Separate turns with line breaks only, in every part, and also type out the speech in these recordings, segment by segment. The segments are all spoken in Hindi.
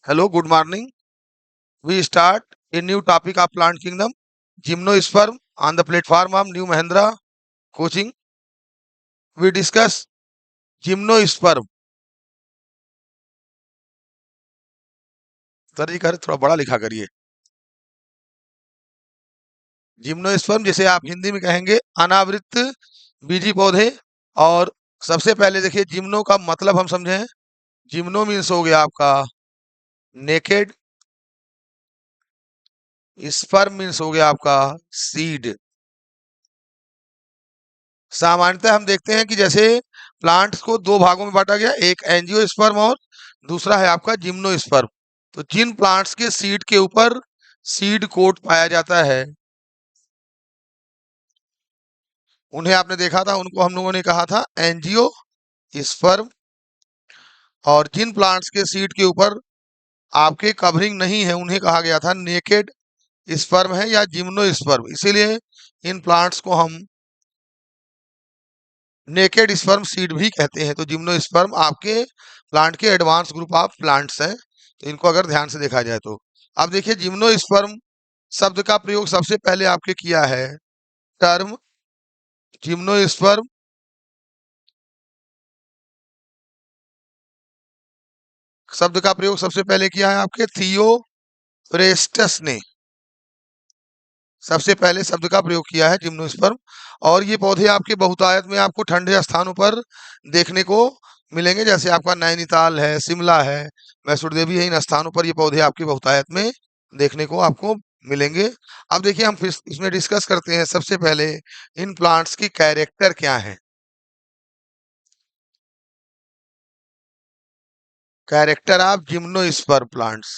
Hello, good morning. We start a new topic of Plant Kingdom, Gymnosperm on the platform of New Mahendra Coaching. We discuss Gymnosperm. Sir ji कह रहे थोड़ा बड़ा लिखा करिए। जिम्नोस्पर्म जिसे आप हिंदी में कहेंगे अनावृत बीजी पौधे। और सबसे पहले देखिए जिम्नो का मतलब हम समझें। जिम्नो मीन्स हो गया आपका नेकेड, स्पर्म मीन्स हो गया आपका सीड। सामान्यतः हम देखते हैं कि जैसे प्लांट्स को दो भागों में बांटा गया, एक एंजियोस्पर्म और दूसरा है आपका जिम्नोस्पर्म। तो जिन प्लांट्स के सीड के ऊपर सीड कोट पाया जाता है उन्हें आपने देखा था, उनको हम लोगों ने कहा था एंजियोस्पर्म। और जिन प्लांट्स के सीड के ऊपर आपके कवरिंग नहीं है उन्हें कहा गया था नेकेड स्पर्म है या जिम्नोस्पर्म। इसीलिए इन प्लांट्स को हम नेकेड स्पर्म सीड भी कहते हैं। तो जिम्नोस्पर्म आपके प्लांट के एडवांस ग्रुप ऑफ प्लांट्स हैं। तो इनको अगर ध्यान से देखा जाए तो अब देखिए जिम्नोस्पर्म शब्द का प्रयोग सबसे पहले आपके किया है टर्म जिम्नोस्पर्म शब्द का प्रयोग सबसे पहले किया है आपके थियोफ्रेस्टस ने। सबसे पहले शब्द का प्रयोग किया है जिम्नोस्पर्म। और ये पौधे आपके बहुतायत में आपको ठंडे स्थानों पर देखने को मिलेंगे, जैसे आपका नैनीताल है, शिमला है, वैष्णो देवी है। इन स्थानों पर ये पौधे आपकी बहुतायत में देखने को आपको मिलेंगे। अब देखिए हम फिर इसमें डिस्कस करते हैं सबसे पहले इन प्लांट्स की कैरेक्टर क्या है। Character of gymnosperm plants.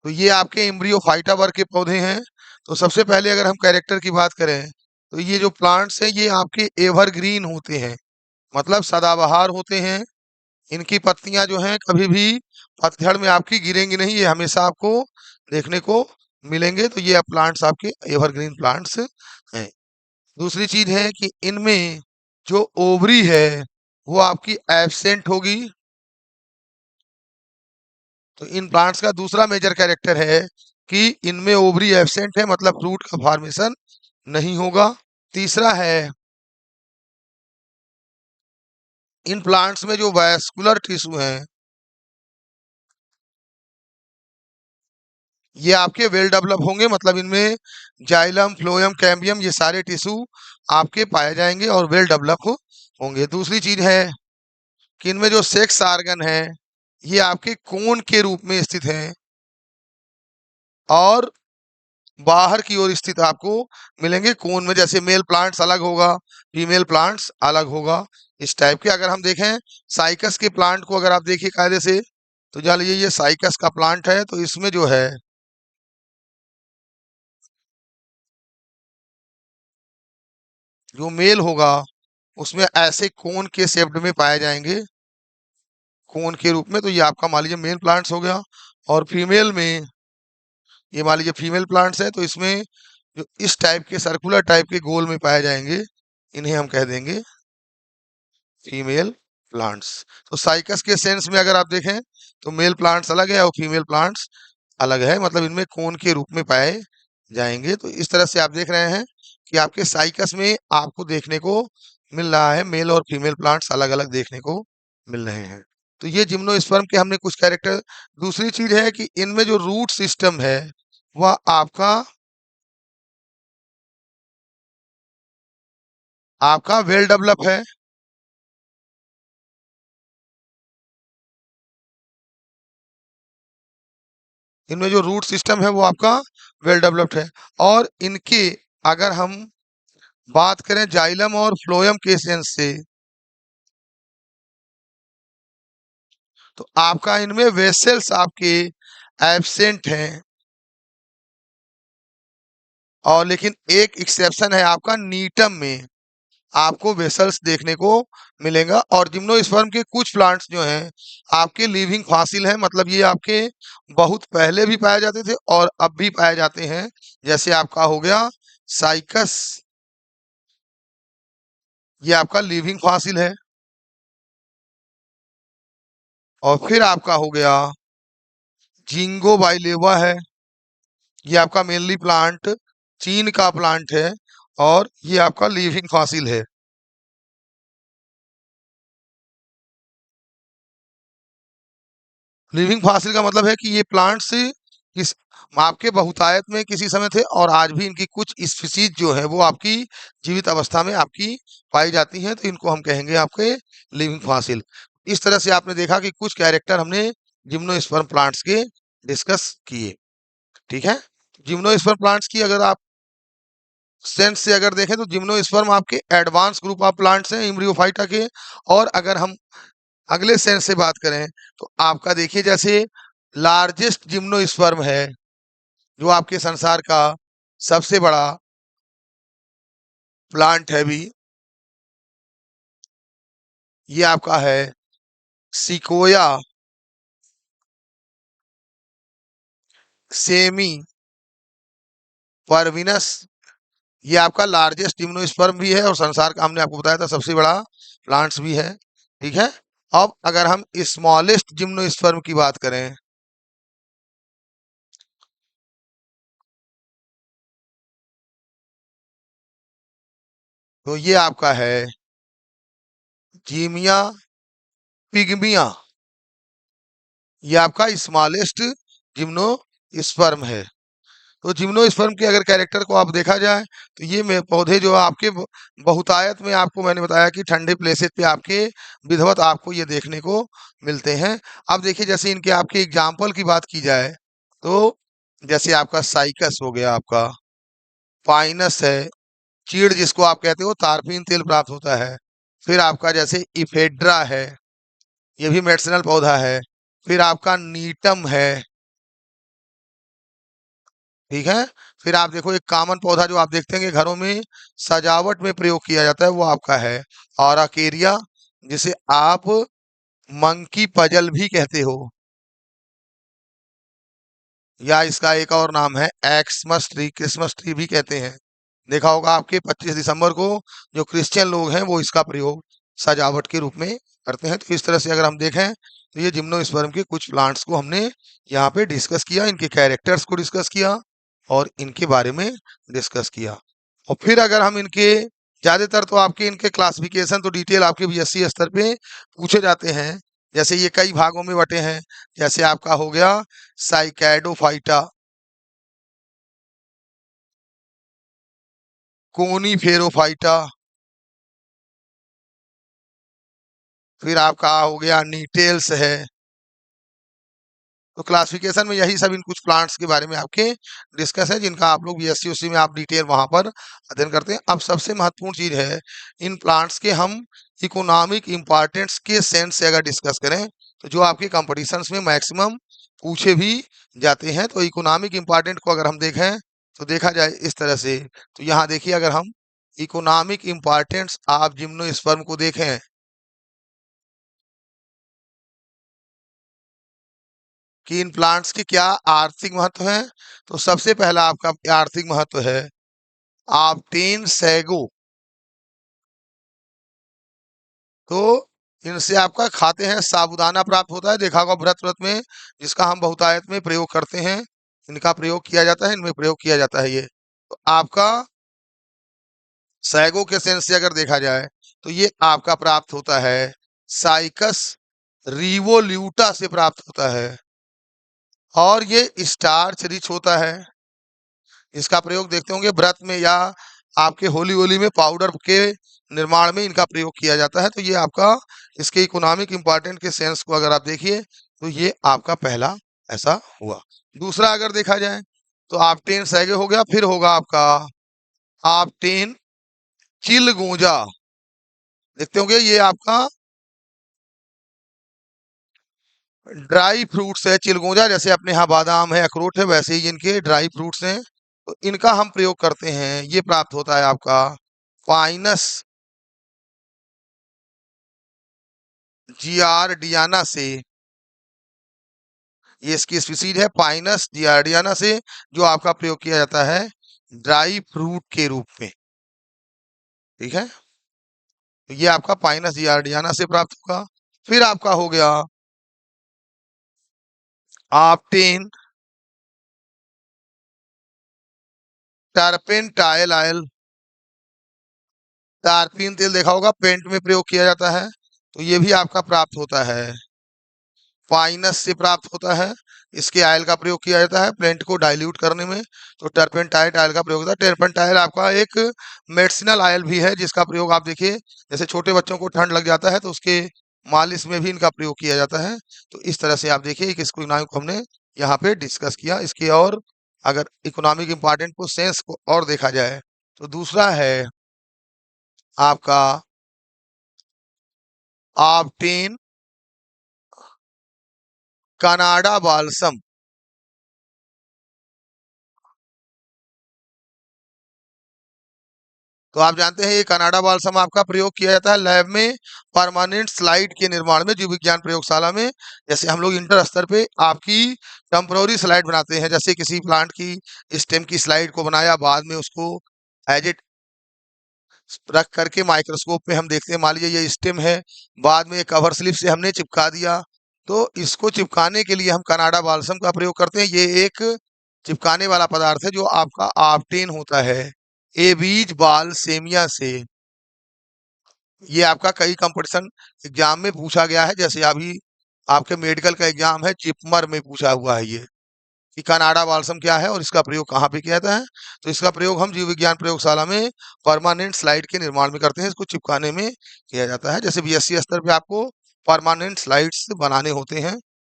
तो ये आपके एम्ब्रियोफाइटा वर्ग के पौधे हैं। तो सबसे पहले अगर हम कैरेक्टर की बात करें तो ये जो प्लांट्स हैं ये आपके एवरग्रीन होते हैं, मतलब सदाबहार होते हैं। इनकी पत्तियां जो हैं कभी भी पतझड़ में आपकी गिरेंगी नहीं, ये हमेशा आपको देखने को मिलेंगे। तो ये प्लांट्स आपके एवरग्रीन प्लांट्स हैं। दूसरी चीज है कि इनमें जो ओवरी है वो आपकी एब्सेंट होगी। तो इन प्लांट्स का दूसरा मेजर कैरेक्टर है कि इनमें ओवरी एब्सेंट है, मतलब फ्रूट का फॉर्मेशन नहीं होगा। तीसरा है इन प्लांट्स में जो वैस्कुलर टिश्यू हैं ये आपके वेल डेवलप होंगे, मतलब इनमें जाइलम, फ्लोएम, कैम्बियम ये सारे टिश्यू आपके पाए जाएंगे और वेल डेवलप होंगे। दूसरी चीज है कि इनमें जो सेक्स आर्गन है ये आपके कोन के रूप में स्थित है और बाहर की ओर स्थित आपको मिलेंगे कोन में। जैसे मेल प्लांट्स अलग होगा, फीमेल प्लांट्स अलग होगा, इस टाइप के। अगर हम देखें साइकस के प्लांट को, अगर आप देखिए कायदे से, तो जान लीजिए ये साइकस का प्लांट है। तो इसमें जो है जो मेल होगा उसमें ऐसे कोन के शेप्ड में पाए जाएंगे, कोन के रूप में। तो ये आपका मान लीजिए मेल प्लांट्स हो गया। और फीमेल में ये मान लीजिए फीमेल प्लांट्स है, तो इसमें जो इस टाइप के सर्कुलर टाइप के गोल में पाए जाएंगे इन्हें हम कह देंगे फीमेल प्लांट्स। तो साइकस के सेंस में अगर आप देखें तो मेल प्लांट्स अलग है और फीमेल प्लांट्स अलग है, मतलब इनमें कोन के रूप में पाए जाएंगे। तो इस तरह से आप देख रहे हैं कि आपके साइकस में आपको देखने को मिल रहा है मेल और फीमेल प्लांट्स अलग अलग देखने को मिल रहे हैं। तो ये जिम्नोस्पर्म के हमने कुछ कैरेक्टर। दूसरी चीज है कि इनमें जो रूट सिस्टम है वह आपका वेल डेवलप है। इनमें जो रूट सिस्टम है वो आपका वेल डेवलप्ड है। और इनके अगर हम बात करें जाइलम और फ्लोएम के सेंस से तो आपका इनमें वेसल्स आपके एब्सेंट हैं। और लेकिन एक एक्सेप्शन है आपका नीटम में आपको वेसल्स देखने को मिलेगा। और जिम्नोस्पर्म के कुछ प्लांट्स जो हैं आपके लिविंग फॉसिल हैं, मतलब ये आपके बहुत पहले भी पाए जाते थे और अब भी पाए जाते हैं। जैसे आपका हो गया साइकस ये आपका लिविंग फॉसिल है। और फिर आपका हो गया जिंगो बाइलेवा है। ये आपका मेनली प्लांट चीन का प्लांट है और ये आपका लिविंग फॉसिल है। लिविंग फॉसिल का मतलब है कि ये प्लांट्स किस आपके बहुतायत में किसी समय थे और आज भी इनकी कुछ स्पीसीज जो है वो आपकी जीवित अवस्था में आपकी पाई जाती हैं, तो इनको हम कहेंगे आपके लिविंग फॉसिल। इस तरह से आपने देखा कि कुछ कैरेक्टर हमने जिम्नोस्पर्म प्लांट्स के डिस्कस किए। ठीक है। जिम्नोस्पर्म प्लांट्स की अगर आप सेंस से अगर देखें तो जिम्नोस्पर्म आपके एडवांस ग्रुप ऑफ प्लांट्स हैं इम्ब्रियोफाइटा के। और अगर हम अगले सेंस से बात करें तो आपका देखिए जैसे लार्जेस्ट जिम्नोस्पर्म है जो आपके संसार का सबसे बड़ा प्लांट है भी, ये आपका है सिकोया सेमी परविनस। ये आपका लार्जेस्ट जिम्नोस्पर्म भी है और संसार का हमने आपको बताया था सबसे बड़ा प्लांट्स भी है। ठीक है। अब अगर हम स्मॉलेस्ट जिम्नोस्पर्म की बात करें तो ये आपका है जीमिया पिग्मिया। ये आपका स्मॉलेस्ट जिम्नोस्पर्म है। तो जिम्नोस्पर्म के अगर कैरेक्टर को आप देखा जाए तो ये पौधे जो आपके बहुतायत में आपको मैंने बताया कि ठंडे प्लेसेस पे आपके विधिवत आपको ये देखने को मिलते हैं। अब देखिए जैसे इनके आपके एग्जाम्पल की बात की जाए तो जैसे आपका साइकस हो गया, आपका पाइनस है, चीड़ जिसको आप कहते हो तारपीन तेल प्राप्त होता है। फिर आपका जैसे इफेड्रा है, ये भी मेडिसिनल पौधा है। फिर आपका नीटम है। ठीक है। फिर आप देखो एक कॉमन पौधा जो आप देखते हैं कि घरों में सजावट में प्रयोग किया जाता है वो आपका है ऑराकेरिया, जिसे आप मंकी पजल भी कहते हो, या इसका एक और नाम है एक्समस ट्री, क्रिसमस ट्री भी कहते हैं। देखा होगा आपके 25 दिसंबर को जो क्रिश्चियन लोग हैं वो इसका प्रयोग सजावट के रूप में करते हैं। तो इस तरह से अगर हम देखें तो ये जिम्नोस्पर्म के कुछ प्लांट्स को हमने यहाँ पे डिस्कस किया, इनके कैरेक्टर्स को डिस्कस किया और इनके बारे में डिस्कस किया। और फिर अगर हम इनके ज्यादातर तो आपके इनके क्लासिफिकेशन तो डिटेल आपके बीएससी स्तर पे पूछे जाते हैं। जैसे ये कई भागों में बटे हैं। जैसे आपका हो गया साइकैडोफाइटा, कोनीफेरोफाइटा, फिर आपका हो गया नीटेल्स है। तो क्लासिफिकेशन में यही सब इन कुछ प्लांट्स के बारे में आपके डिस्कस है जिनका आप लोग बीएससी उसी में आप डिटेल वहां पर अध्ययन करते हैं। अब सबसे महत्वपूर्ण चीज है इन प्लांट्स के हम इकोनॉमिक इम्पोर्टेंस के सेंस से अगर डिस्कस करें तो जो आपके कंपटीशंस में मैक्सिमम पूछे भी जाते हैं। तो इकोनॉमिक इम्पोर्टेंट को अगर हम देखें तो देखा जाए इस तरह से, तो यहाँ देखिए अगर हम इकोनॉमिक इम्पोर्टेंस आप जिम्नोस्पर्म को देखें कि इन प्लांट्स के क्या आर्थिक महत्व है, तो सबसे पहला आपका आर्थिक महत्व है ऑब्टेन सैगो। तो इनसे आपका खाते हैं साबूदाना प्राप्त होता है, देखा होगा व्रत व्रत में जिसका हम बहुतायत में प्रयोग करते हैं, इनका प्रयोग किया जाता है, इनमें प्रयोग किया जाता है ये। तो आपका सैगो के सेंस से अगर देखा जाए तो ये आपका प्राप्त होता है साइकस रिवोल्यूटा से प्राप्त होता है और ये स्टार्च रिच होता है। इसका प्रयोग देखते होंगे व्रत में या आपके होली होली में पाउडर के निर्माण में इनका प्रयोग किया जाता है। तो ये आपका इसके इकोनॉमिक इंपॉर्टेंट के सेंस को अगर आप देखिए तो ये आपका पहला ऐसा हुआ। दूसरा अगर देखा जाए तो आपटेन सैगे हो गया, फिर होगा आपका आपटेन चिलगोजा। देखते होंगे ये आपका ड्राई फ्रूट्स है, चिलगोजा जैसे अपने यहाँ बादाम है अखरोट है वैसे ही इनके ड्राई फ्रूट्स हैं। तो इनका हम प्रयोग करते हैं, ये प्राप्त होता है आपका पाइनस जियार्डियाना से। ये इसकी स्पीसीज है पाइनस जियार्डियाना से, जो आपका प्रयोग किया जाता है ड्राई फ्रूट के रूप में। ठीक है। तो ये आपका पाइनस जियार्डियाना से प्राप्त होगा। फिर आपका हो गया ऑप्टेन टर्पेंटाइल ऑयल। टारपीन तेल देखा होगा, पेंट में प्रयोग किया जाता है, तो ये भी आपका प्राप्त होता है, पाइनस से प्राप्त होता है। इसके आयल का प्रयोग किया जाता है पेंट को डाइल्यूट करने में, तो टर्पेंटाइल आयल का प्रयोग होता है। टर्पेंटाइल आपका एक मेडिसिनल आयल भी है, जिसका प्रयोग आप देखिए, जैसे छोटे बच्चों को ठंड लग जाता है तो उसके मालिश में भी इनका प्रयोग किया जाता है। तो इस तरह से आप देखिए कि इसको इकोनॉमिक को हमने यहाँ पे डिस्कस किया। इसके और अगर इकोनॉमिक इंपॉर्टेंट को सेंस को और देखा जाए, तो दूसरा है आपका ऑब्टेन कनाडा बाल्सम। तो आप जानते हैं ये कनाडा बाल्सम आपका प्रयोग किया जाता है लैब में परमानेंट स्लाइड के निर्माण में, जीव विज्ञान प्रयोगशाला में। जैसे हम लोग इंटर स्तर पे आपकी टेम्पररी स्लाइड बनाते हैं, जैसे किसी प्लांट की स्टेम की स्लाइड को बनाया, बाद में उसको एज इट रख करके माइक्रोस्कोप में हम देखते हैं, मान लीजिए ये स्टेम है, बाद में कवर स्लिप से हमने चिपका दिया, तो इसको चिपकाने के लिए हम कनाडा बाल्सम का प्रयोग करते हैं। ये एक चिपकाने वाला पदार्थ है जो आपका ऑब्टेन होता है एबीज बाल सेमिया से। ये आपका कई कंपटीशन एग्जाम में पूछा गया है, जैसे अभी आपके मेडिकल का एग्जाम है, जिपमर में पूछा हुआ है ये कि कनाडा बाल्सम क्या है और इसका प्रयोग कहाँ पे किया जाता है। तो इसका प्रयोग हम जीव विज्ञान प्रयोगशाला में परमानेंट स्लाइड के निर्माण में करते हैं, इसको चिपकाने में किया जाता है। जैसे बीएससी स्तर पे आपको परमानेंट स्लाइड्स बनाने होते हैं,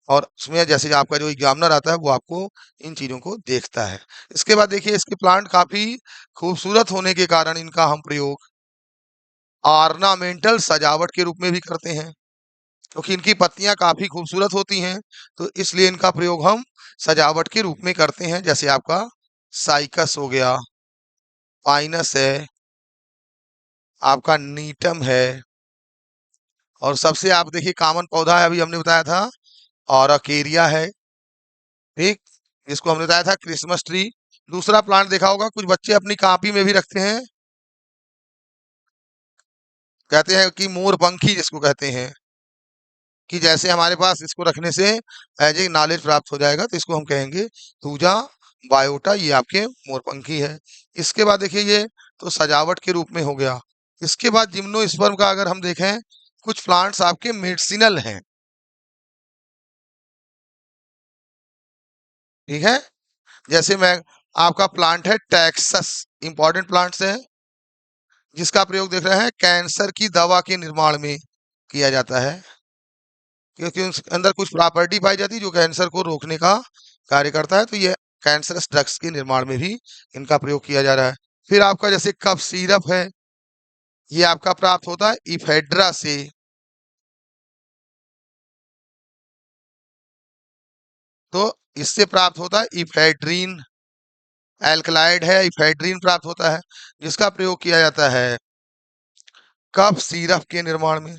और उसमें जैसे आपका जो एग्जामिनर आता है वो आपको इन चीजों को देखता है। इसके बाद देखिए, इसके प्लांट काफी खूबसूरत होने के कारण इनका हम प्रयोग ऑर्नामेंटल सजावट के रूप में भी करते हैं, क्योंकि इनकी पत्तियां काफी खूबसूरत होती हैं, तो इसलिए इनका प्रयोग हम सजावट के रूप में करते हैं। जैसे आपका साइकस हो गया, पाइनस है, आपका नीटम है, और सबसे आप देखिए कॉमन पौधा है, अभी हमने बताया था, और अकेरिया है, ठीक, इसको हमने बताया था क्रिसमस ट्री। दूसरा प्लांट देखा होगा, कुछ बच्चे अपनी कॉपी में भी रखते हैं, कहते हैं कि मोरपंखी जिसको कहते हैं, कि जैसे हमारे पास इसको रखने से एज ए नॉलेज प्राप्त हो जाएगा, तो इसको हम कहेंगे थूजा बायोटा, ये आपके मोरपंखी है। इसके बाद देखिए, ये तो सजावट के रूप में हो गया। इसके बाद जिम्नोस्पर्म का अगर हम देखें, कुछ प्लांट्स आपके मेडिसिनल हैं, ठीक है। जैसे मैं आपका प्लांट है टैक्सस, इंपॉर्टेंट प्लांट्स है, जिसका प्रयोग देख रहे हैं कैंसर की दवा के निर्माण में किया जाता है, क्योंकि उसके अंदर कुछ प्रॉपर्टी पाई जाती है जो कैंसर को रोकने का कार्य करता है। तो ये कैंसरस ड्रग्स के निर्माण में भी इनका प्रयोग किया जा रहा है। फिर आपका जैसे कफ सिरप है, ये आपका प्राप्त होता है इफेड्रा से। तो इससे प्राप्त होता है इफेड्रीन, एल्कलाइड है, इफेड्रीन प्राप्त होता है, जिसका प्रयोग किया जाता है कफ सिरप के निर्माण में।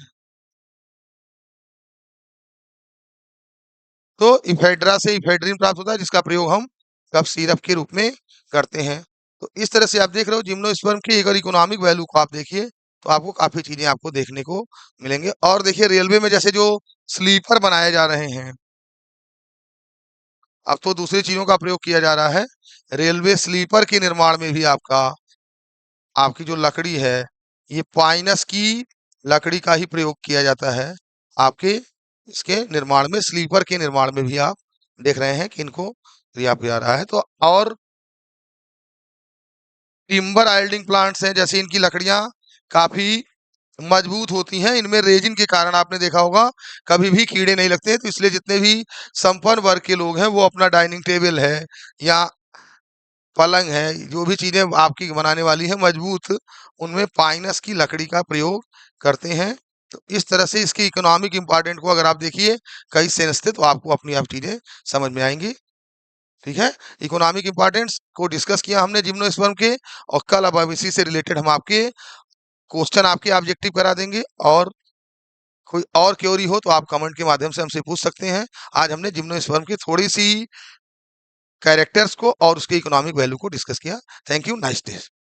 तो इफेड्रा से इफेड्रीन प्राप्त होता है, जिसका प्रयोग हम कफ सिरप के रूप में करते हैं। तो इस तरह से आप देख रहे हो जिम्नोस्पर्म की अगर इकोनॉमिक वैल्यू को आप देखिए, तो आपको काफी चीजें आपको देखने को मिलेंगे। और देखिए रेलवे में जैसे जो स्लीपर बनाए जा रहे हैं, अब तो दूसरी चीजों का प्रयोग किया जा रहा है, रेलवे स्लीपर के निर्माण में भी आपका आपकी जो लकड़ी है, ये पाइनस की लकड़ी का ही प्रयोग किया जाता है आपके इसके निर्माण में, स्लीपर के निर्माण में भी आप देख रहे हैं कि इनको दिया जा रहा है। तो और टिम्बर आइल्डिंग प्लांट्स हैं, जैसे इनकी लकड़ियां काफी मजबूत होती हैं, इनमें रेजिन के कारण आपने देखा होगा कभी भी कीड़े नहीं लगते, तो इसलिए जितने भी संपन्न वर्ग के लोग हैं, वो अपना डाइनिंग टेबल है या पलंग है, जो भी चीजें आपकी बनाने वाली है मजबूत, उनमें पाइनस की लकड़ी का प्रयोग करते हैं। तो इस तरह से इसकी इकोनॉमिक इंपॉर्टेंट को अगर आप देखिए कई सेंस थे, तो आपको अपनी आप चीजें समझ में आएंगी, ठीक है। इकोनॉमिक इंपॉर्टेंस को डिस्कस किया हमने जिम्नोस्पर्म के, और कल अब इसी से रिलेटेड हम आपके क्वेश्चन आपके ऑब्जेक्टिव करा देंगे, और कोई और क्वेरी हो तो आप कमेंट के माध्यम से हमसे पूछ सकते हैं। आज हमने जिम्नोस्पर्म की थोड़ी सी कैरेक्टर्स को और उसके इकोनॉमिक वैल्यू को डिस्कस किया। Thank you, nice day.